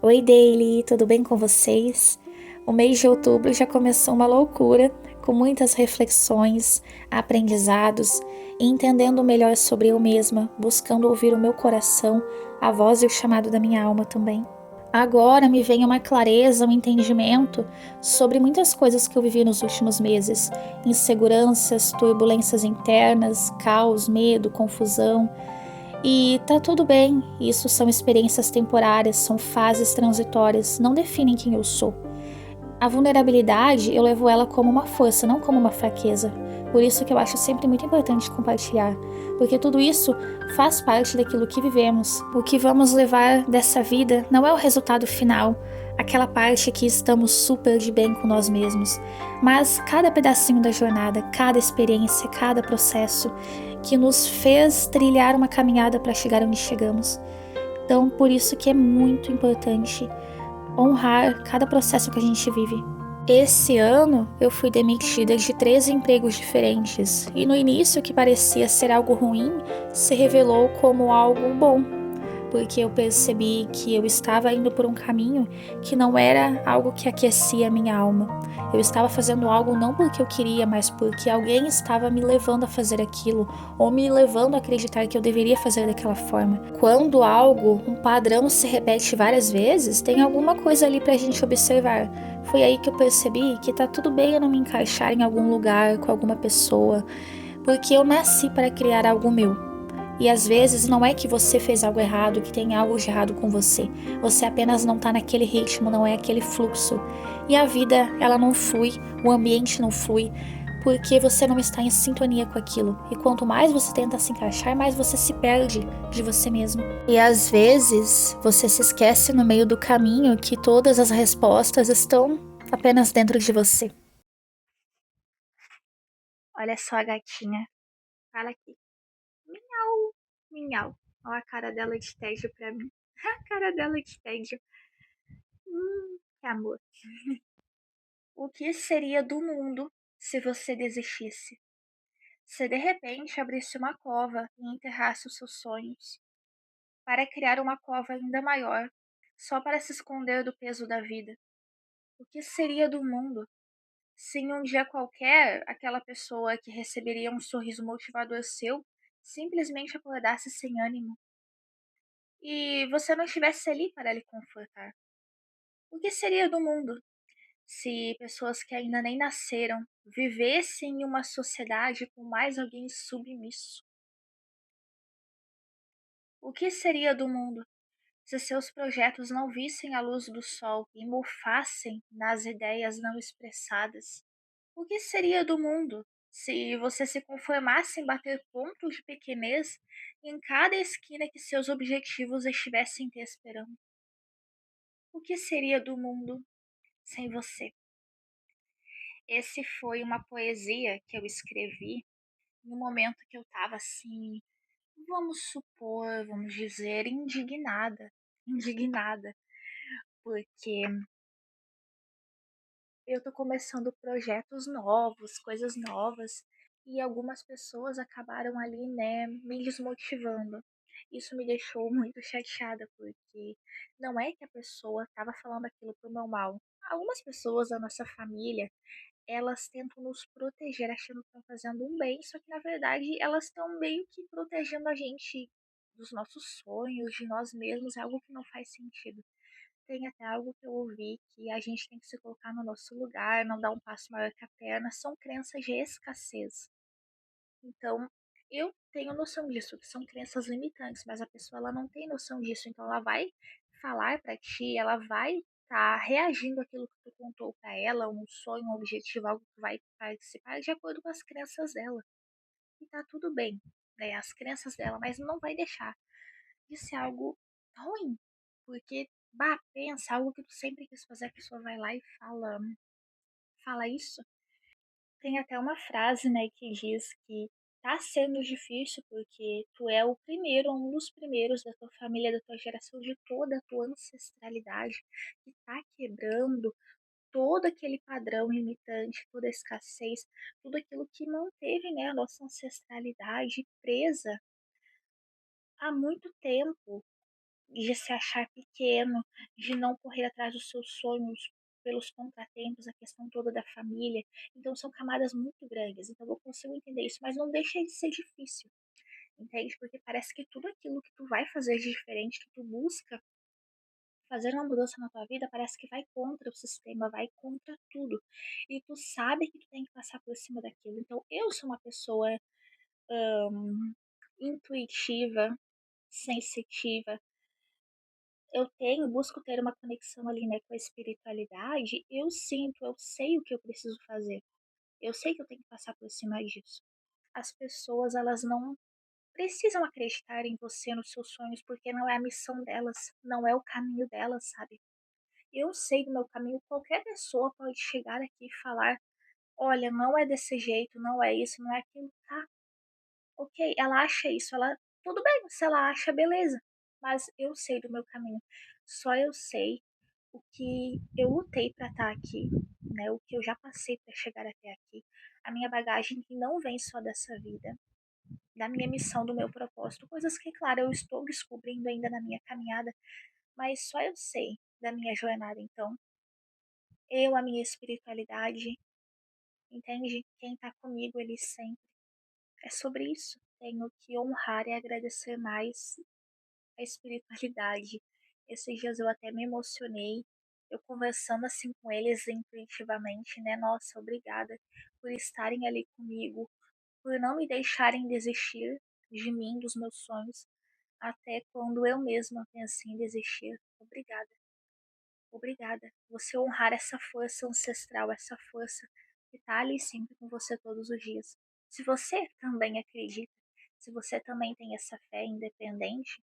Oi, Daily, tudo bem com vocês? O mês de outubro já começou uma loucura, com muitas reflexões, aprendizados e entendendo melhor sobre eu mesma, buscando ouvir o meu coração, a voz e o chamado da minha alma também. Agora me vem uma clareza, um entendimento sobre muitas coisas que eu vivi nos últimos meses: inseguranças, turbulências internas, caos, medo, confusão. E tá tudo bem, isso são experiências temporárias, são fases transitórias, não definem quem eu sou. A vulnerabilidade, eu levo ela como uma força, não como uma fraqueza. Por isso que eu acho sempre muito importante compartilhar, porque tudo isso faz parte daquilo que vivemos. O que vamos levar dessa vida não é o resultado final, aquela parte que estamos super de bem com nós mesmos, mas cada pedacinho da jornada, cada experiência, cada processo que nos fez trilhar uma caminhada para chegar onde chegamos. Então, por isso que é muito importante honrar cada processo que a gente vive. Esse ano eu fui demitida de 13 empregos diferentes, e no início o que parecia ser algo ruim se revelou como algo bom, porque eu percebi que eu estava indo por um caminho que não era algo que aquecia a minha alma. Eu estava fazendo algo não porque eu queria, mas porque alguém estava me levando a fazer aquilo, ou me levando a acreditar que eu deveria fazer daquela forma. Quando algo, um padrão se repete várias vezes, tem alguma coisa ali pra gente observar. Foi aí que eu percebi que tá tudo bem eu não me encaixar em algum lugar com alguma pessoa, porque eu nasci para criar algo meu. E às vezes não é que você fez algo errado, que tem algo de errado com você. Você apenas não tá naquele ritmo, não é aquele fluxo. E a vida, ela não flui, o ambiente não flui, porque você não está em sintonia com aquilo. E quanto mais você tenta se encaixar, mais você se perde de você mesmo. E às vezes você se esquece no meio do caminho que todas as respostas estão apenas dentro de você. Olha só a gatinha. Fala aqui. Miau, miau. Olha a cara dela de tédio pra mim. A cara dela de tédio. Que amor. O que seria do mundo se você desistisse? Se de repente abrisse uma cova e enterrasse os seus sonhos, para criar uma cova ainda maior, só para se esconder do peso da vida? O que seria do mundo se em um dia qualquer aquela pessoa que receberia um sorriso motivador seu simplesmente acordasse sem ânimo e você não estivesse ali para lhe confortar? O que seria do mundo se pessoas que ainda nem nasceram vivessem em uma sociedade com mais alguém submisso? O que seria do mundo se seus projetos não vissem a luz do sol e mofassem nas ideias não expressadas? O que seria do mundo se você se conformasse em bater pontos de pequenez em cada esquina que seus objetivos estivessem te esperando? O que seria do mundo sem você? Esse foi uma poesia que eu escrevi no momento que eu estava assim, vamos supor, vamos dizer, indignada. Indignada, porque eu tô começando projetos novos, coisas novas, e algumas pessoas acabaram ali, né, me desmotivando. Isso me deixou muito chateada, porque não é que a pessoa estava falando aquilo pro meu mal. Algumas pessoas da nossa família, elas tentam nos proteger achando que estão fazendo um bem, só que na verdade elas estão meio que protegendo a gente dos nossos sonhos, de nós mesmos, é algo que não faz sentido. Tem até algo que eu ouvi que a gente tem que se colocar no nosso lugar, não dar um passo maior que a perna, são crenças de escassez. Então, eu tenho noção disso, que são crenças limitantes, mas a pessoa ela não tem noção disso, então ela vai falar para ti, ela vai estar reagindo àquilo que tu contou para ela, um sonho, um objetivo, algo que vai participar de acordo com as crenças dela. E tá tudo bem, né? As crenças dela, mas não vai deixar de ser algo ruim, porque bah, pensa algo que tu sempre quis fazer, a pessoa vai lá e fala isso. Tem até uma frase, né, que diz que tá sendo difícil porque tu é o primeiro, um dos primeiros da tua família, da tua geração, de toda a tua ancestralidade, que tá quebrando todo aquele padrão limitante, toda a escassez, tudo aquilo que manteve, né, a nossa ancestralidade presa há muito tempo. de se achar pequeno, de não correr atrás dos seus sonhos pelos contratempos, a questão toda da família. Então são camadas muito grandes. Então eu consigo entender isso, mas não deixa de ser difícil, entende? Porque parece que tudo aquilo que tu vai fazer de diferente, que tu busca fazer uma mudança na tua vida, parece que vai contra o sistema, vai contra tudo. E tu sabe que tu tem que passar por cima daquilo. Então eu sou uma pessoa intuitiva, sensitiva, busco ter uma conexão ali, né, com a espiritualidade, eu sinto, eu sei o que eu preciso fazer. Eu sei que eu tenho que passar por cima disso. As pessoas, elas não precisam acreditar em você, nos seus sonhos, porque não é a missão delas, não é o caminho delas, sabe? Eu sei do meu caminho, qualquer pessoa pode chegar aqui e falar: olha, não é desse jeito, não é isso, não é aquilo, tá? Ok, ela acha isso, ela. Tudo bem, se ela acha, beleza. Mas eu sei do meu caminho. Só eu sei o que eu lutei para estar aqui, né? O que eu já passei para chegar até aqui. A minha bagagem que não vem só dessa vida, da minha missão, do meu propósito. Coisas que, claro, eu estou descobrindo ainda na minha caminhada, mas só eu sei da minha jornada. Então, eu, a minha espiritualidade, entende? Quem tá comigo, ele sempre. É sobre isso. Tenho que honrar e agradecer mais a espiritualidade. Esses dias eu até me emocionei, eu conversando assim com eles intuitivamente, né? Nossa, obrigada por estarem ali comigo, por não me deixarem desistir de mim, dos meus sonhos, até quando eu mesma pensei em desistir. Obrigada, obrigada. Você honrar essa força ancestral, essa força que está ali sempre com você todos os dias. Se você também acredita, se você também tem essa fé independente,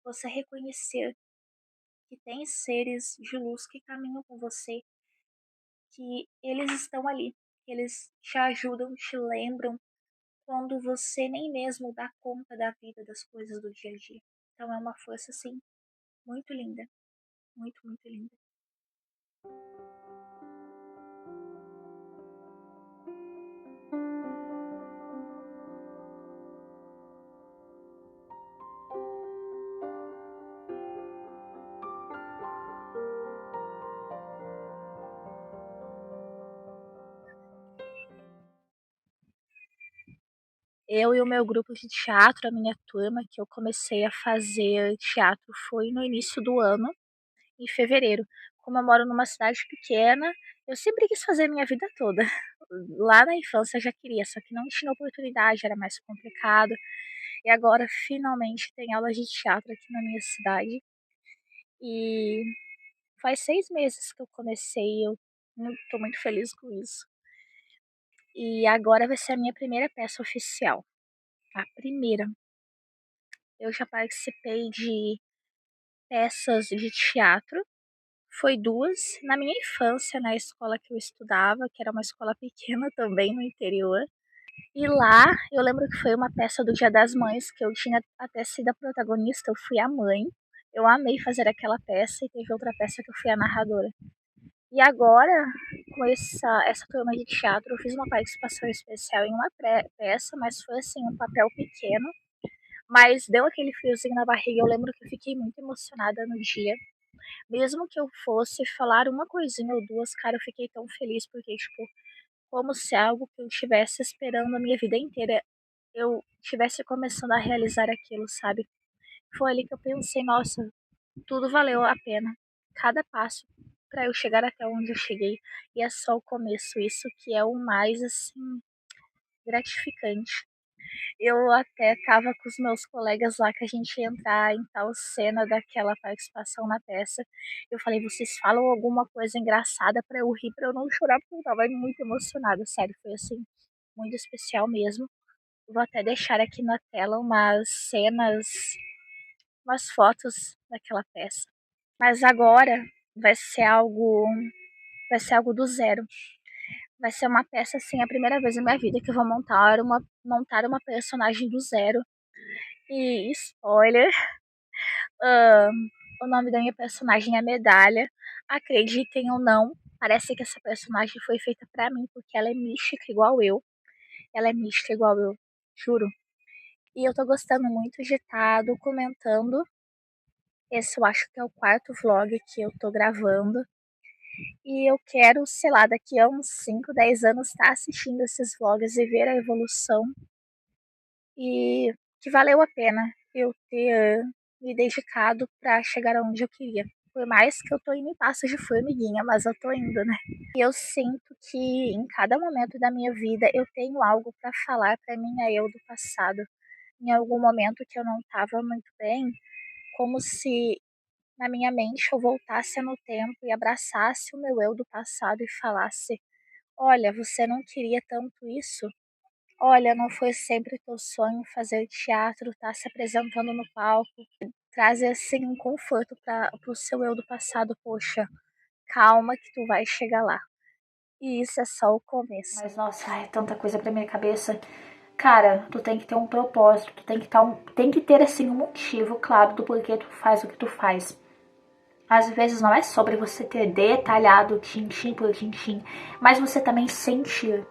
você reconhecer que tem seres de luz que caminham com você, que eles estão ali, que eles te ajudam, te lembram quando você nem mesmo dá conta da vida, das coisas do dia a dia. Então é uma força, assim, muito linda, muito, muito linda. Eu e o meu grupo de teatro, a minha turma, que eu comecei a fazer teatro foi no início do ano, em fevereiro. Como eu moro numa cidade pequena, eu sempre quis fazer minha vida toda. Lá na infância eu já queria, só que não tinha oportunidade, era mais complicado. E agora finalmente tem aula de teatro aqui na minha cidade. E faz 6 meses que eu comecei, eu tô muito feliz com isso. E agora vai ser a minha primeira peça oficial. A primeira. Eu já participei de peças de teatro. Foi duas na minha infância, na escola que eu estudava, que era uma escola pequena também no interior. E lá eu lembro que foi uma peça do Dia das Mães, que eu tinha até sido a protagonista, eu fui a mãe. Eu amei fazer aquela peça e teve outra peça que eu fui a narradora. E agora, com essa turma de teatro, eu fiz uma participação especial em uma peça, mas foi assim, um papel pequeno. Mas deu aquele friozinho na barriga, eu lembro que eu fiquei muito emocionada no dia. Mesmo que eu fosse falar uma coisinha ou duas, cara, eu fiquei tão feliz, porque, tipo, como se algo que eu estivesse esperando a minha vida inteira, eu estivesse começando a realizar aquilo, sabe? Foi ali que eu pensei, nossa, tudo valeu a pena. Cada passo para eu chegar até onde eu cheguei. E é só o começo, isso que é o mais, assim, gratificante. Eu até tava com os meus colegas lá que a gente ia entrar em tal cena daquela participação na peça. Eu falei, vocês falam alguma coisa engraçada para eu rir, para eu não chorar, porque eu tava muito emocionada, sério, foi assim, muito especial mesmo. Vou até deixar aqui na tela umas cenas, umas fotos daquela peça. Mas agora vai ser algo, vai ser algo do zero. Vai ser uma peça assim, a primeira vez na minha vida que eu vou montar uma personagem do zero. E spoiler, ah, o nome da minha personagem é Medalha. Acreditem ou não, parece que essa personagem foi feita pra mim, porque ela é mística igual eu. Ela é mística igual eu, juro. E eu tô gostando muito de estar documentando Esse eu acho que é o quarto vlog que eu tô gravando. E eu quero, sei lá, daqui a uns 5, 10 anos estar assistindo esses vlogs e ver a evolução. E que valeu a pena eu ter me dedicado para chegar onde eu queria. Por mais que eu tô indo em passos de formiguinha, mas eu tô indo, né? E eu sinto que em cada momento da minha vida eu tenho algo para falar para minha eu do passado. Em algum momento que eu não estava muito bem, como se na minha mente eu voltasse no tempo e abraçasse o meu eu do passado e falasse: olha, você não queria tanto isso? Olha, não foi sempre teu sonho fazer teatro, estar se apresentando no palco. Traz assim um conforto para o seu eu do passado. Poxa, calma que tu vai chegar lá. E isso é só o começo. Mas nossa, é tanta coisa pra minha cabeça. Cara, tu tem que ter um propósito, tu tem que ter assim um motivo claro do porquê tu faz o que tu faz. Às vezes não é sobre você ter detalhado tintim por tintim, mas você também sentir.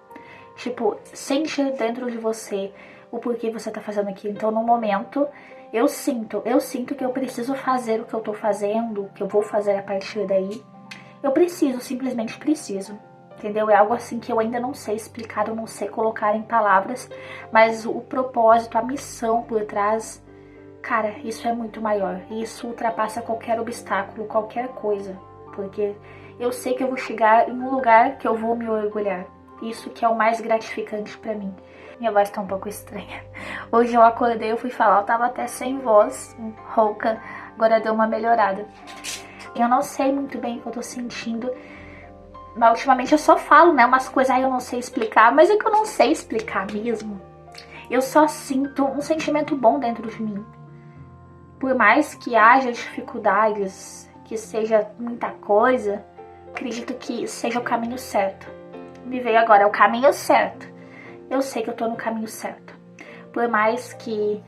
Tipo, sentir dentro de você o porquê você tá fazendo aquilo. Então, no momento, eu sinto que eu preciso fazer o que eu tô fazendo, o que eu vou fazer a partir daí. Eu preciso, simplesmente preciso. Entendeu? É algo assim que eu ainda não sei explicar, eu não sei colocar em palavras, mas o propósito, a missão por trás, cara, isso é muito maior. Isso ultrapassa qualquer obstáculo, qualquer coisa. Porque eu sei que eu vou chegar em um lugar que eu vou me orgulhar. Isso que é o mais gratificante pra mim. Minha voz tá um pouco estranha. Hoje eu acordei, eu fui falar, eu tava até sem voz, rouca, agora deu uma melhorada. Eu não sei muito bem o que eu tô sentindo, mas ultimamente eu só falo, né, umas coisas aí eu não sei explicar, mas é que eu não sei explicar mesmo. Eu só sinto um sentimento bom dentro de mim. Por mais que haja dificuldades, que seja muita coisa, acredito que seja o caminho certo. Me veio agora, é o caminho certo. Eu sei que eu tô no caminho certo. Por mais que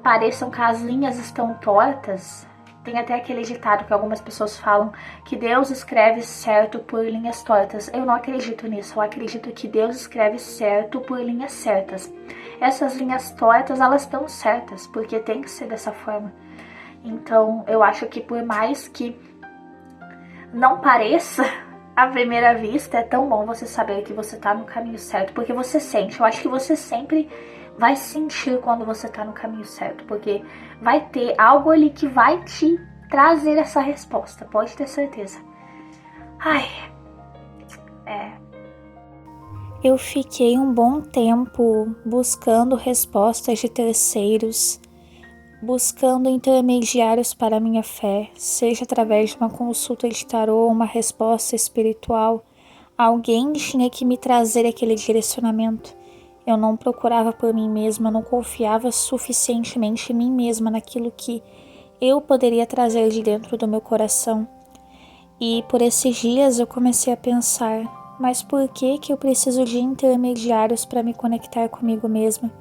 pareçam que as linhas estão tortas, tem até aquele ditado que algumas pessoas falam que Deus escreve certo por linhas tortas. Eu não acredito nisso, eu acredito que Deus escreve certo por linhas certas. Essas linhas tortas, elas estão certas, porque tem que ser dessa forma. Então, eu acho que por mais que não pareça à primeira vista, é tão bom você saber que você tá no caminho certo, porque você sente. Eu acho que você sempre vai sentir quando você tá no caminho certo, porque vai ter algo ali que vai te trazer essa resposta, pode ter certeza. Ai, Eu fiquei um bom tempo buscando respostas de terceiros, buscando intermediários para a minha fé, seja através de uma consulta de tarô ou uma resposta espiritual. Alguém tinha que me trazer aquele direcionamento. Eu não procurava por mim mesma, não confiava suficientemente em mim mesma, naquilo que eu poderia trazer de dentro do meu coração. E por esses dias eu comecei a pensar, mas por que eu preciso de intermediários para me conectar comigo mesma?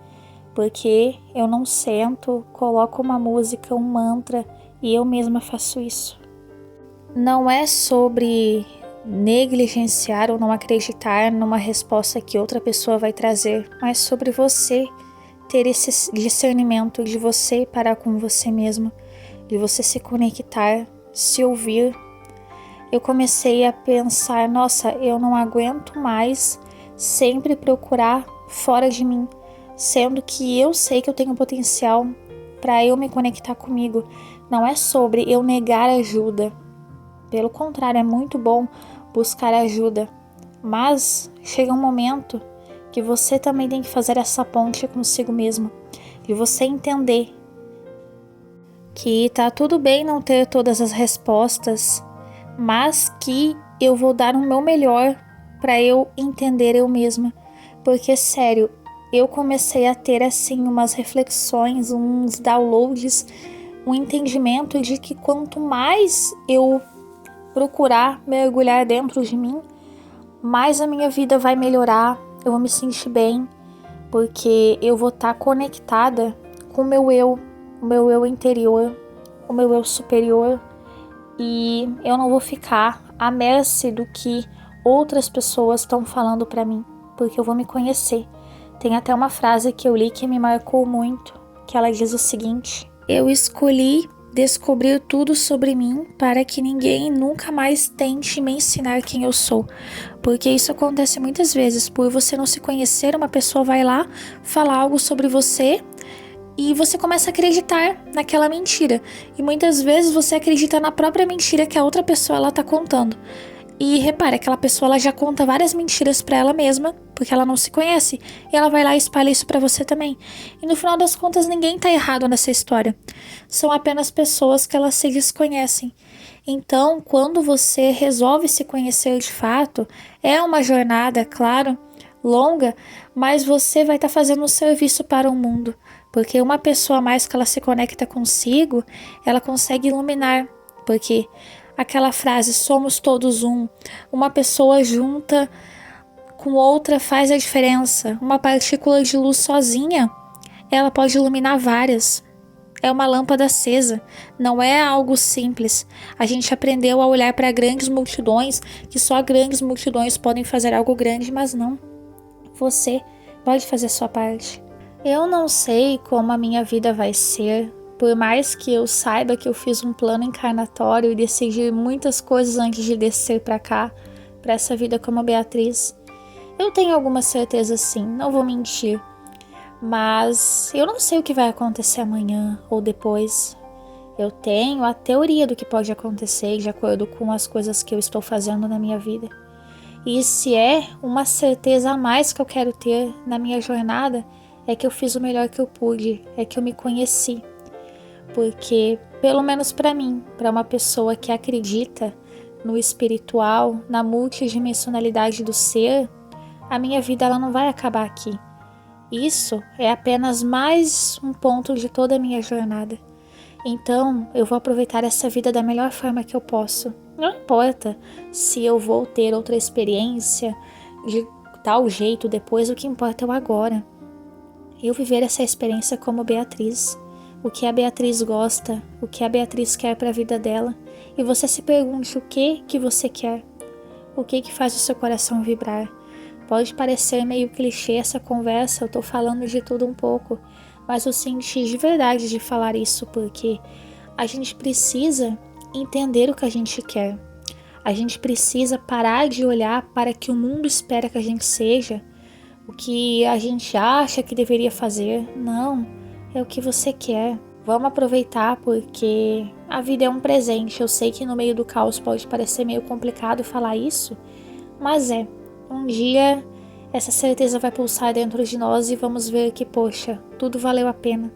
Porque eu não sento, coloco uma música, um mantra e eu mesma faço isso. Não é sobre negligenciar ou não acreditar numa resposta que outra pessoa vai trazer, mas sobre você ter esse discernimento de você parar com você mesmo, de você se conectar, se ouvir. Eu comecei a pensar, nossa, eu não aguento mais sempre procurar fora de mim, sendo que eu sei que eu tenho potencial para eu me conectar comigo. Não é sobre eu negar ajuda. Pelo contrário, é muito bom buscar ajuda, mas chega um momento que você também tem que fazer essa ponte consigo mesmo, de você entender que tá tudo bem não ter todas as respostas, mas que eu vou dar o meu melhor para eu entender eu mesma, porque sério, eu comecei a ter assim umas reflexões, uns downloads, um entendimento de que quanto mais eu procurar mergulhar dentro de mim, mais a minha vida vai melhorar, eu vou me sentir bem, porque eu vou estar conectada com o meu eu interior, o meu eu superior, e eu não vou ficar à mercê do que outras pessoas estão falando para mim, porque eu vou me conhecer. Tem até uma frase que eu li que me marcou muito, que ela diz o seguinte: eu escolhi descobrir tudo sobre mim para que ninguém nunca mais tente me ensinar quem eu sou. Porque isso acontece muitas vezes. Por você não se conhecer, uma pessoa vai lá falar algo sobre você e você começa a acreditar naquela mentira. E muitas vezes você acredita na própria mentira que a outra pessoa ela tá contando. E repare, aquela pessoa ela já conta várias mentiras pra ela mesma, porque ela não se conhece, e ela vai lá e espalha isso pra você também. E no final das contas, ninguém tá errado nessa história. São apenas pessoas que elas se desconhecem. Então, quando você resolve se conhecer de fato, é uma jornada, claro, longa, mas você vai estar fazendo um serviço para o mundo, porque uma pessoa a mais que ela se conecta consigo, ela consegue iluminar, porque aquela frase, somos todos um, uma pessoa junta com outra faz a diferença. Uma partícula de luz sozinha, ela pode iluminar várias. É uma lâmpada acesa, não é algo simples. A gente aprendeu a olhar para grandes multidões, que só grandes multidões podem fazer algo grande, mas não. Você pode fazer a sua parte. Eu não sei como a minha vida vai ser, por mais que eu saiba que eu fiz um plano encarnatório e decidi muitas coisas antes de descer para cá, para essa vida como Beatriz. Eu tenho alguma certeza sim, não vou mentir. Mas eu não sei o que vai acontecer amanhã ou depois. Eu tenho a teoria do que pode acontecer de acordo com as coisas que eu estou fazendo na minha vida. E se é uma certeza a mais que eu quero ter na minha jornada, é que eu fiz o melhor que eu pude, é que eu me conheci. Porque, pelo menos para mim, para uma pessoa que acredita no espiritual, na multidimensionalidade do ser, a minha vida ela não vai acabar aqui. Isso é apenas mais um ponto de toda a minha jornada. Então, eu vou aproveitar essa vida da melhor forma que eu posso. Não importa se eu vou ter outra experiência de tal jeito depois, o que importa é o agora. Eu viver essa experiência como Beatriz. O que a Beatriz gosta, o que a Beatriz quer para a vida dela. E você se pergunte o que você quer. O que faz o seu coração vibrar. Pode parecer meio clichê essa conversa, eu tô falando de tudo um pouco, mas eu senti de verdade de falar isso, porque a gente precisa entender o que a gente quer. A gente precisa parar de olhar para que o mundo espera que a gente seja, o que a gente acha que deveria fazer. Não, é o que você quer. Vamos aproveitar porque a vida é um presente. Eu sei que no meio do caos pode parecer meio complicado falar isso, mas um dia essa certeza vai pulsar dentro de nós e vamos ver que, poxa, tudo valeu a pena.